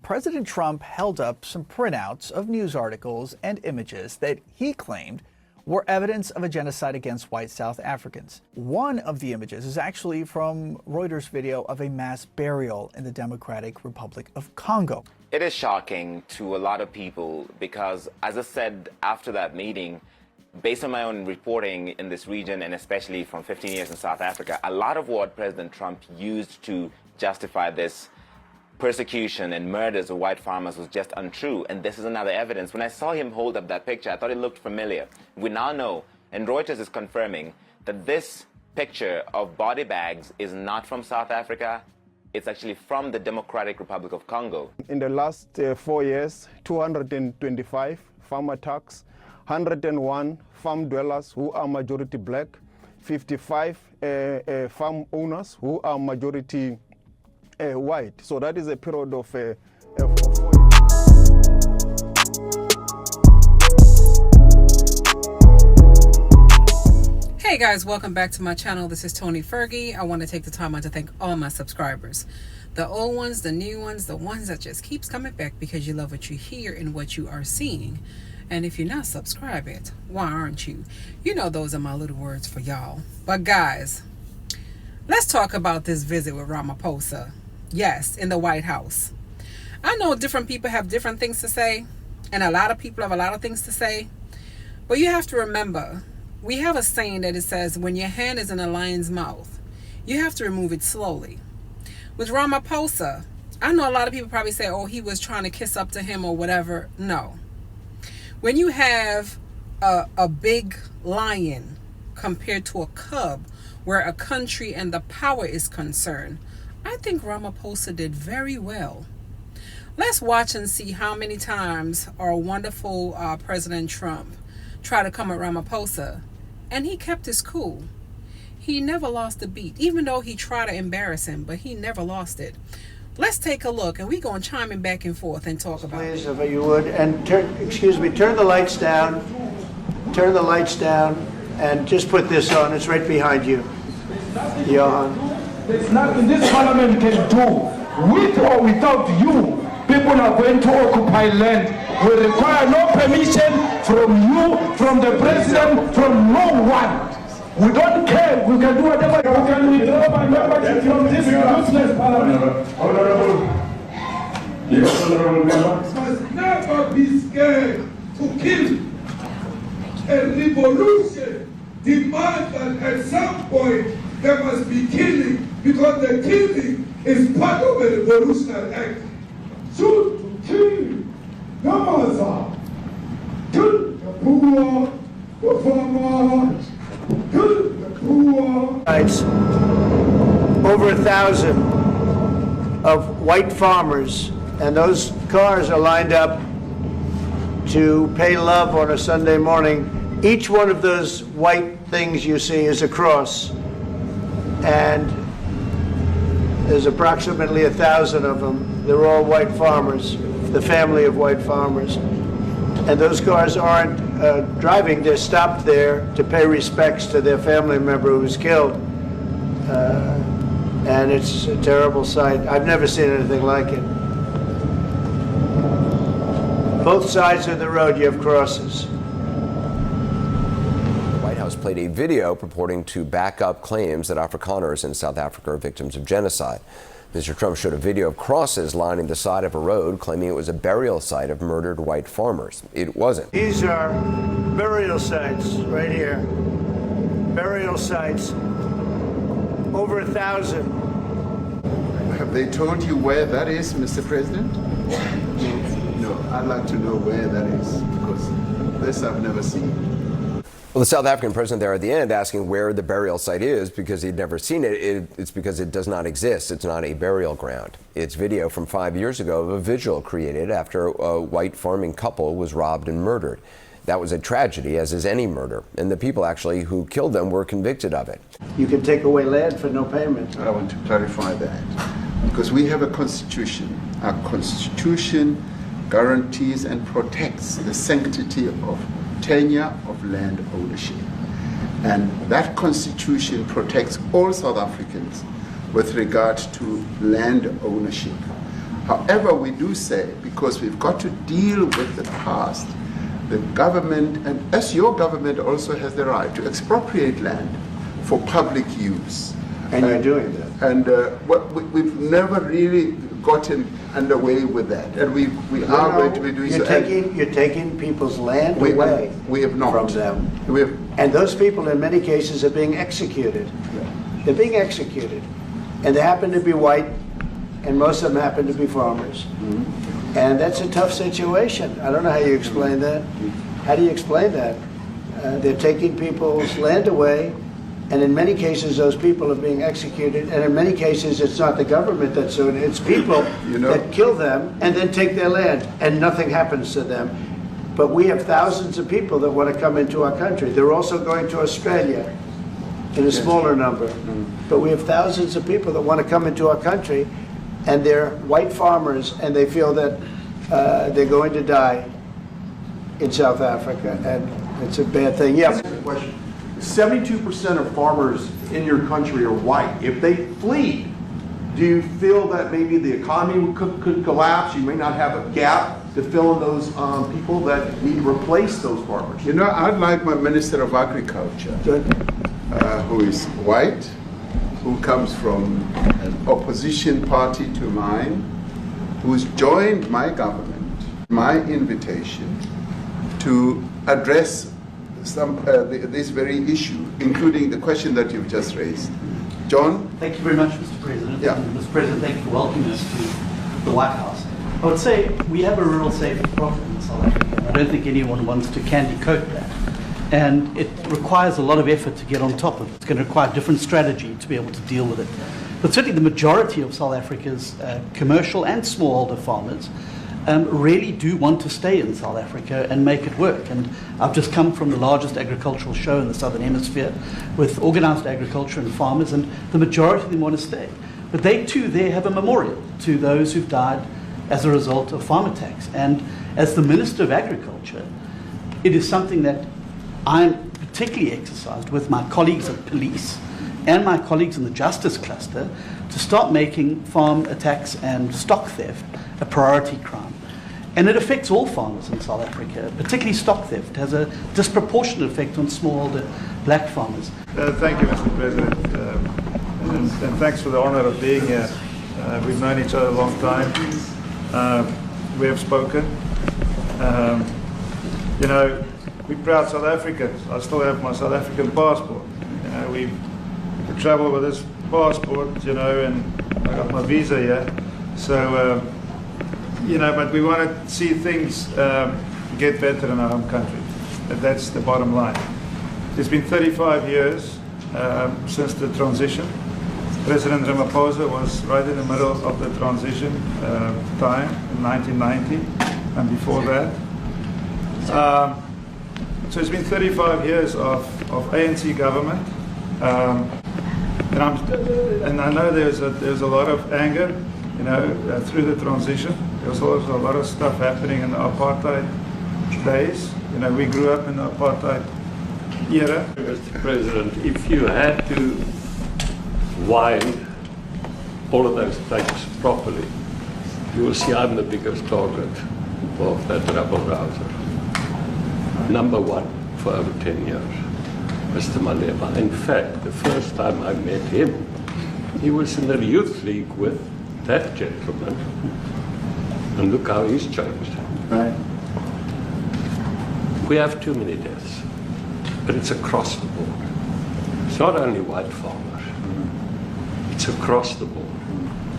President Trump held up some printouts of news articles and images that he claimed were evidence of a genocide against white South Africans. One of the images is actually from Reuters video of a mass burial in the Democratic Republic of Congo. It is shocking to a lot of people because, as I said after that meeting, based on my own reporting in this region, and especially from 15 years in South Africa, a lot of what President Trump used to justify this persecution and murders of white farmers was just untrue. And this is another evidence. When I saw him hold up that picture, I thought it looked familiar. We now know, and Reuters is confirming, that this picture of body bags is not from South Africa. It's actually from the Democratic Republic of Congo. In the last 4 years, 225 farm attacks, 101 farm dwellers who are majority black, 55 farm owners who are majority white. So that is a period of 4 years. Hey guys, welcome back to my channel. This is Tony Fergie. I want to take the time out to thank all my subscribers. The old ones, the new ones, the ones that just keeps coming back because you love what you hear and what you are seeing. And if you're not subscribed, why aren't you? You know those are my little words for y'all. But guys, let's talk about this visit with Ramaphosa. Yes, in the White House. I know different people have different things to say, and a lot of people have a lot of things to say. But you have to remember, we have a saying that it says, when your hand is in a lion's mouth, you have to remove it slowly. With Ramaphosa, I know a lot of people probably say, oh, he was trying to kiss up to him or whatever. No. When you have a big lion compared to a cub, where a country and the power is concerned, I think Ramaphosa did very well. Let's watch and see how many times our wonderful President Trump tried to come at Ramaphosa, and he kept his cool. He never lost a beat, even though he tried to embarrass him, but he never lost it. Let's take a look, and we're going to chime in back and forth and talk about it. Please, if you would, and turn the lights down. Turn the lights down, and just put this on. It's right behind you, Johan. There's nothing this parliament can do. With or without you, people are going to occupy land. We require no permission from you, from the president, from no one. We don't care. We can do whatever. We can withdraw my membership from this useless parliament. Honorable. Yes, honorable member. Must never be scared to kill. A revolution demands that at some point there must be killing, because the killing is part of a revolutionary act. Shoot, kill, Gaza, kill the poor, the farmer, kill the poor. Over 1,000 of white farmers, and those cars are lined up to pay love on a Sunday morning. Each one of those white things you see is a cross. And there's approximately 1,000 of them. They're all white farmers, the family of white farmers. And those cars aren't driving, they're stopped there to pay respects to their family member who was killed. And it's a terrible sight. I've never seen anything like it. Both sides of the road, you have crosses. Played a video purporting to back up claims that Afrikaners in South Africa are victims of genocide. Mr. Trump showed a video of crosses lining the side of a road, claiming it was a burial site of murdered white farmers. It wasn't. These are burial sites right here. Burial sites. Over 1,000. Have they told you where that is, Mr. President? No, I'd like to know where that is, because this I've never seen. Well, the South African president there at the end asking where the burial site is because he'd never seen it. It's because it does not exist. It's not a burial ground. It's video from 5 years ago of a vigil created after a white farming couple was robbed and murdered. That was a tragedy, as is any murder, and the people actually who killed them were convicted of it. You can take away land for no payment. I want to clarify that, because we have a constitution. Our constitution guarantees and protects the sanctity of tenure of land ownership. And that constitution protects all South Africans with regard to land ownership. However, we do say, because we've got to deal with the past, the government, and as your government also has the right to expropriate land for public use. And you're doing that. And we've never really gotten underway with that, and we are going to be doing so. You're taking people's land away. We have not. From them. And those people, in many cases, are being executed. They're being executed, and they happen to be white, and most of them happen to be farmers. Mm-hmm. And that's a tough situation. I don't know how you explain that. How do you explain that? They're taking people's land away. And in many cases, those people are being executed. And in many cases, it's not the government that's doing it. It's people that kill them and then take their land, and nothing happens to them. But we have thousands of people that want to come into our country. They're also going to Australia in a smaller number. But we have thousands of people that want to come into our country, and they're white farmers, and they feel that they're going to die in South Africa, and it's a bad thing. Yeah. 72% of farmers in your country are white. If they flee, do you feel that maybe the economy could collapse? You may not have a gap to fill in those people that need to replace those farmers. You know, I'd like my Minister of Agriculture, who is white, who comes from an opposition party to mine, who's joined my government, my invitation to address this very issue, including the question that you've just raised. John? Thank you very much, Mr. President. Yeah. And Mr. President, thank you for welcoming us to the White House. I would say we have a rural safety problem in South Africa. I don't think anyone wants to candy coat that. And it requires a lot of effort to get on top of it. It's going to require a different strategy to be able to deal with it. But certainly the majority of South Africa's commercial and smallholder farmers really do want to stay in South Africa and make it work. And I've just come from the largest agricultural show in the Southern Hemisphere with organized agriculture and farmers, and the majority of them want to stay. But they too there have a memorial to those who've died as a result of farm attacks. And as the Minister of Agriculture, it is something that I'm particularly exercised with my colleagues at police and my colleagues in the justice cluster to start making farm attacks and stock theft a priority crime. And it affects all farmers in South Africa, particularly stock theft. It has a disproportionate effect on smallholder black farmers. Thank you, Mr. President, and thanks for the honor of being here. We've known each other a long time. We have spoken. You know, we're proud South Africans. I still have my South African passport. You know, we travel with this passport, you know, and I got my visa here. So, you know, but we want to see things get better in our home country. That's the bottom line. It's been 35 years since the transition. President Ramaphosa was right in the middle of the transition time in 1990 and before that. So it's been 35 years of ANC government. And I know there's a lot of anger, you know, through the transition. There was also a lot of stuff happening in the apartheid days. You know, we grew up in the apartheid era. Mr. President, if you had to wind all of those tapes properly, you will see I'm the biggest target of that rabble rouser. Number one for over 10 years, Mr. Malema. In fact, the first time I met him, he was in the youth league with that gentleman. And look how he's changed. Right. We have too many deaths, but it's across the board. It's not only white farmers, it's across the board.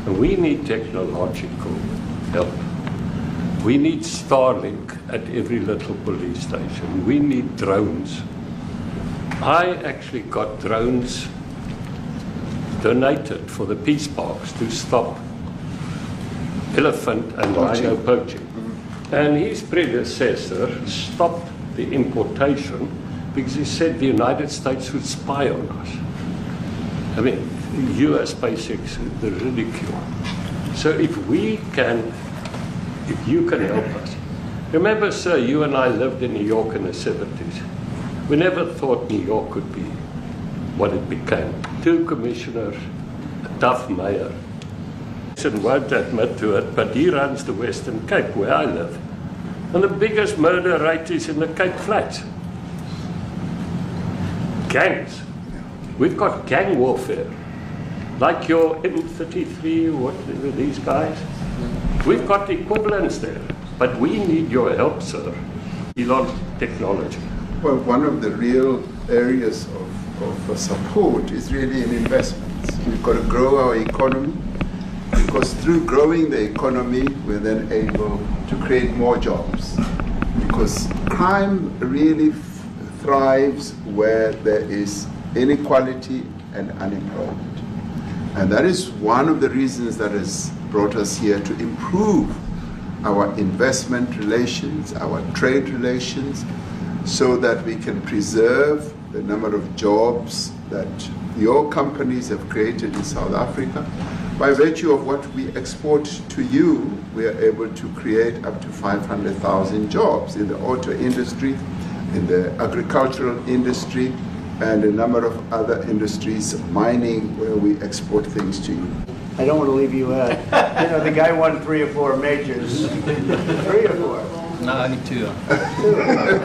And we need technological help. We need Starlink at every little police station. We need drones. I actually got drones donated for the peace parks to stop elephant and rhino poaching. And his predecessor stopped the importation because he said the United States would spy on us. I mean, US basics, the ridicule. So if you can help us. Remember, sir, you and I lived in New York in the 70s. We never thought New York could be what it became. 2 commissioners, a tough mayor. And won't admit to it, but he runs the Western Cape where I live. And the biggest murder rate is in the Cape Flats. Gangs. We've got gang warfare. Like your M33, whatever these guys. We've got equivalents there. But we need your help, sir. Elon technology. Well, one of the real areas of support is really in investments. We've got to grow our economy, because through growing the economy, we're then able to create more jobs. Because crime really thrives where there is inequality and unemployment. And that is one of the reasons that has brought us here, to improve our investment relations, our trade relations, so that we can preserve the number of jobs that your companies have created in South Africa. By virtue of what we export to you, we are able to create up to 500,000 jobs in the auto industry, in the agricultural industry, and a number of other industries, mining, where we export things to you. I don't want to leave you out. You know, the guy won 3 or 4 majors. 3 or 4? No, only 2. 2.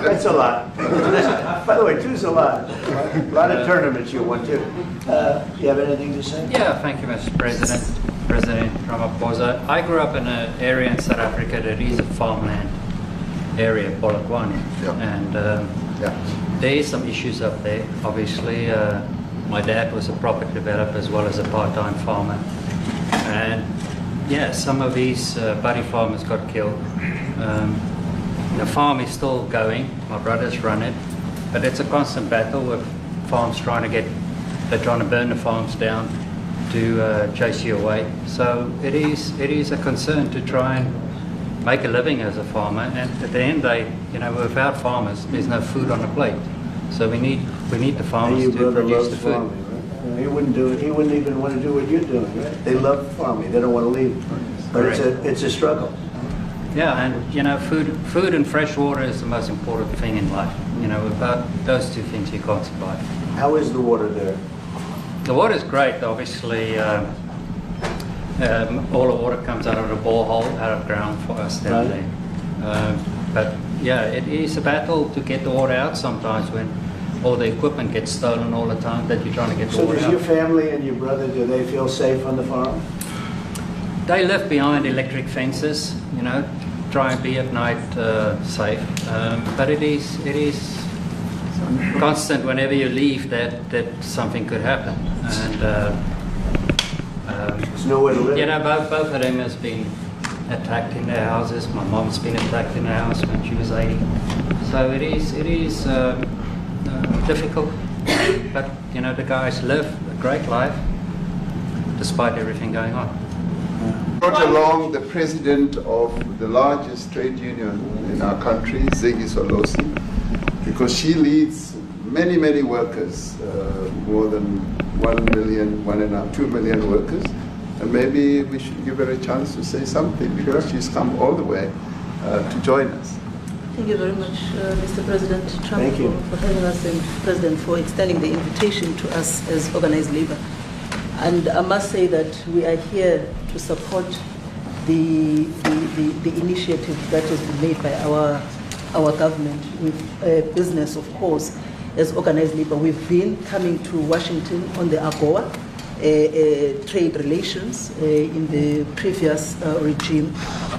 That's a lot. By the way, 2's a lot. A lot of tournaments you won too. You have anything to say? Yeah, thank you, Mr. President. President Ramaphosa. I grew up in an area in South Africa that is a farmland area, Polokwane. Yeah. And there is some issues up there. Obviously, my dad was a property developer as well as a part-time farmer. And yeah, some of these buddy farmers got killed. The farm is still going. My brothers run it, but it's a constant battle with farms they're trying to burn the farms down to chase you away. So it is a concern to try and make a living as a farmer. And at the end, without farmers, there's no food on the plate. So we need the farmers to produce the food. Farming, right? He wouldn't do it. He wouldn't even want to do what you're doing. Right? They love farming. They don't want to leave. But it's a struggle. Yeah, and food and fresh water is the most important thing in life. Without those 2 things, you can't survive. How is the water there? The water is great. Obviously, all the water comes out of the borehole, out of ground for us down there. But yeah, it is a battle to get the water out sometimes when all the equipment gets stolen all the time that you're trying to get the water out. So does your family and your brother, do they feel safe on the farm? They live behind electric fences, try and be at night safe. But it is constant whenever you leave that something could happen. And there's nowhere to live. Both of them has been attacked in their houses. My mom's been attacked in her house when she was 80. So it is difficult. But the guys live a great life despite everything going on. Brought along the president of the largest trade union in our country, Ziggy Solosi, because she leads many, many workers, more than 1 million, 2 million workers. And maybe we should give her a chance to say something, because she's come all the way to join us. Thank you very much, Mr. President Trump, for having us, and President for extending the invitation to us as organized labor. And I must say that we are here to support the initiative that has been made by our government with business, of course, as organized labor. We've been coming to Washington on the AGOA trade relations in the previous regime.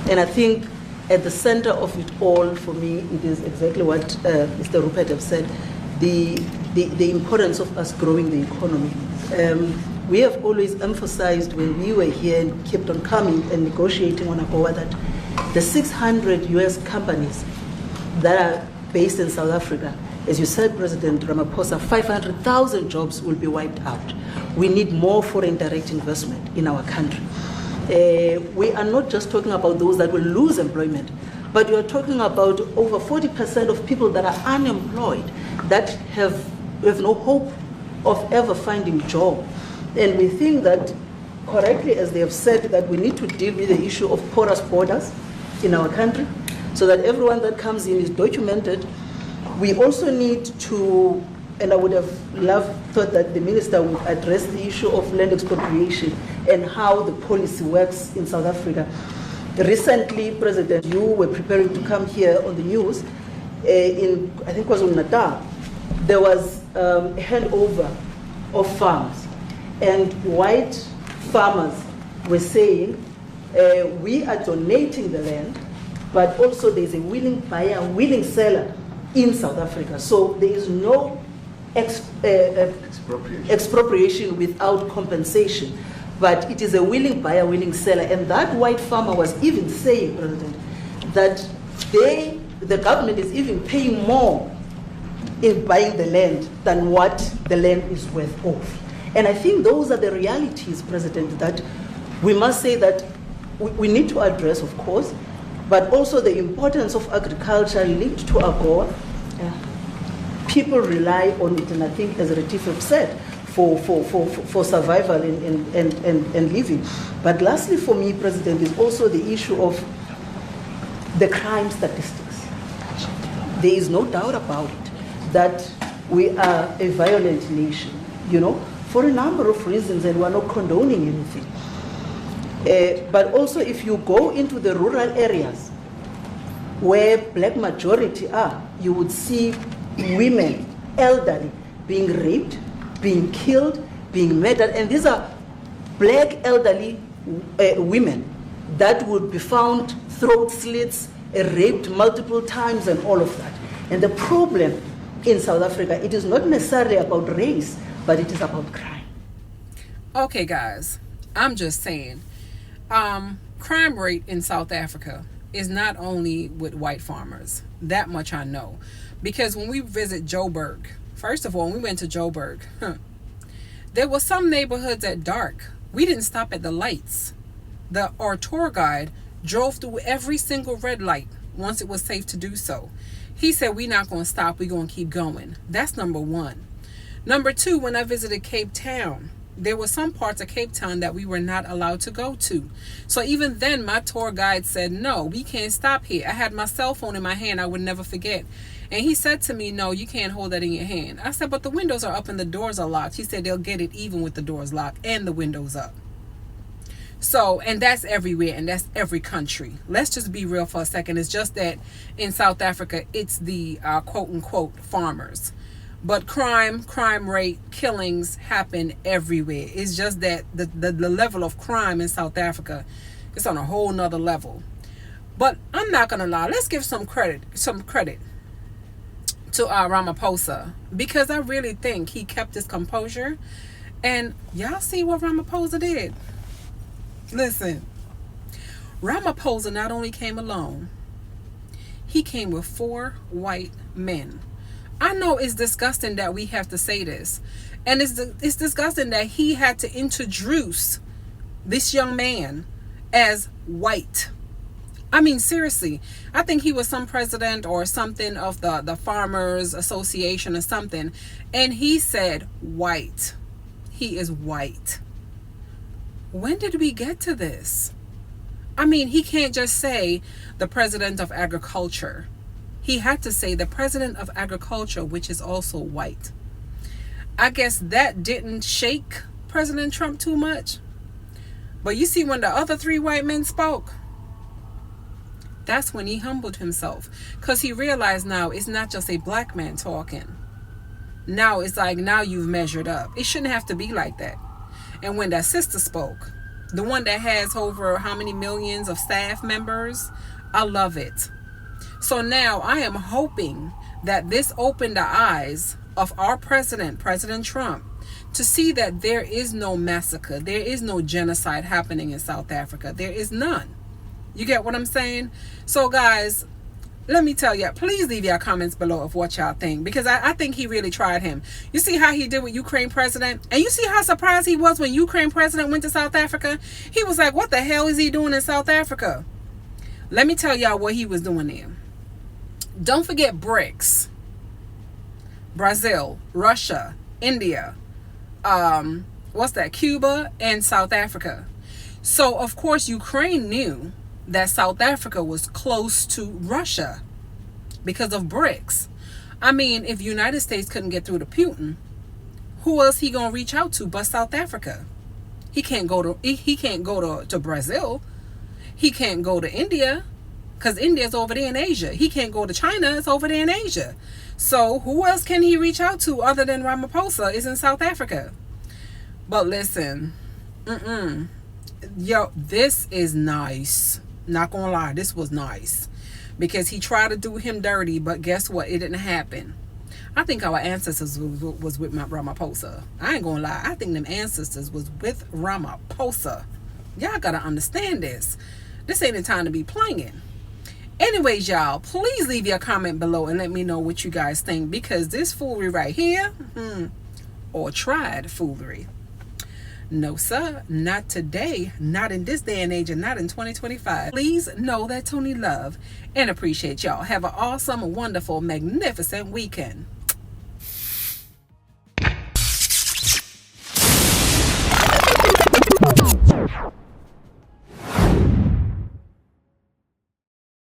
And I think at the center of it all, for me, it is exactly what Mr. Rupert have said, the importance of us growing the economy. We have always emphasized when we were here and kept on coming and negotiating on AGOA that the 600 US companies that are based in South Africa, as you said, President Ramaphosa, 500,000 jobs will be wiped out. We need more foreign direct investment in our country. We are not just talking about those that will lose employment, but we are talking about over 40% of people that are unemployed, that have no hope of ever finding a job. And we think that, correctly, as they have said, that we need to deal with the issue of porous borders in our country, so that everyone that comes in is documented. We also need to, and I would have thought that the minister would address the issue of land expropriation and how the policy works in South Africa. Recently, President, you were preparing to come here on the news in, I think it was on Natal. There was a handover of farms, and white farmers were saying, we are donating the land, but also there's a willing buyer, willing seller in South Africa. So there is no expropriation without compensation, but it is a willing buyer, willing seller. And that white farmer was even saying, President, that the government is even paying more in buying the land than what the land is worth of. And I think those are the realities, President, that we must say that we need to address, of course, but also the importance of agriculture linked to AGOA. People rely on it, and I think, as Retief said, for survival and living. But lastly, for me, President, is also the issue of the crime statistics. There is no doubt about it that we are a violent nation, for a number of reasons, and we're not condoning anything. But also, if you go into the rural areas where black majority are, you would see women, elderly, being raped, being killed, being murdered. And these are black elderly women that would be found throat slits, raped multiple times, and all of that. And the problem in South Africa, it is not necessarily about race, but it is about crime. Okay, guys, I'm just saying, crime rate in South Africa is not only with white farmers. That much I know. Because when we visit Joburg, first of all, when we went to Joburg, there were some neighborhoods at dark. We didn't stop at the lights. Our tour guide drove through every single red light once it was safe to do so. He said, we're not going to stop. We're going to keep going. That's number one. Number two, when I visited Cape Town, there were some parts of Cape Town that we were not allowed to go to. So even then, my tour guide said, no, we can't stop here. I had my cell phone in my hand. I would never forget. And he said to me, no, you can't hold that in your hand. I said, but the windows are up and the doors are locked. He said, they'll get it even with the doors locked and the windows up. So, and that's everywhere, and that's every country. Let's just be real for a second. It's just that in South Africa, it's the quote-unquote farmers. But crime rate, killings happen everywhere. It's just that the level of crime in South Africa is on a whole nother level. But I'm not going to lie. Let's give some credit to Ramaphosa, because I really think he kept his composure. And y'all see what Ramaphosa did. Listen, Ramaphosa not only came alone, he came with 4 white men. I know it's disgusting that we have to say this, and it's disgusting that he had to introduce this young man as white. I mean, seriously, I think he was some president or something of the Farmers Association or something, and he said white. He is white. When did we get to this? I mean, he can't just say the president of agriculture. He had to say the president of agriculture, which is also white. I guess that didn't shake President Trump too much. But you see, when the other 3 white men spoke, that's when he humbled himself. Because he realized now it's not just a black man talking. Now it's like, now you've measured up. It shouldn't have to be like that. And when that sister spoke, the one that has over how many millions of staff members, I love it. So now I am hoping that this opened the eyes of our president, President Trump, to see that there is no massacre, there is no genocide happening in South Africa. There is none. You get what I'm saying? So guys, let me tell you, please leave your comments below of what y'all think, because I think he really tried him. You see how he did with Ukraine president? And you see how surprised he was when Ukraine president went to South Africa? He was like, what the hell is he doing in South Africa? Let me tell y'all what he was doing there. Don't forget BRICS. Brazil, Russia, India, Cuba, and South Africa. So, of course, Ukraine knew that South Africa was close to Russia because of BRICS. I mean, if United States couldn't get through to Putin, who else he gonna reach out to but South Africa? He can't go to Brazil. He can't go to India, because India's over there in Asia. He can't go to China. It's over there in Asia. So who else can he reach out to other than Ramaphosa is in South Africa? But listen, yo, this is nice. Not gonna lie, this was nice. Because he tried to do him dirty, but guess what? It didn't happen. I think our ancestors was with Ramaphosa. I ain't gonna lie. I think them ancestors was with Ramaphosa. Y'all gotta understand this. This ain't the time to be playing. Anyways, y'all, please leave your comment below and let me know what you guys think, because this foolery right here, or tried foolery. No, sir, not today, not in this day and age, and not in 2025. Please know that Tony love and appreciate y'all. Have an awesome, wonderful, magnificent weekend.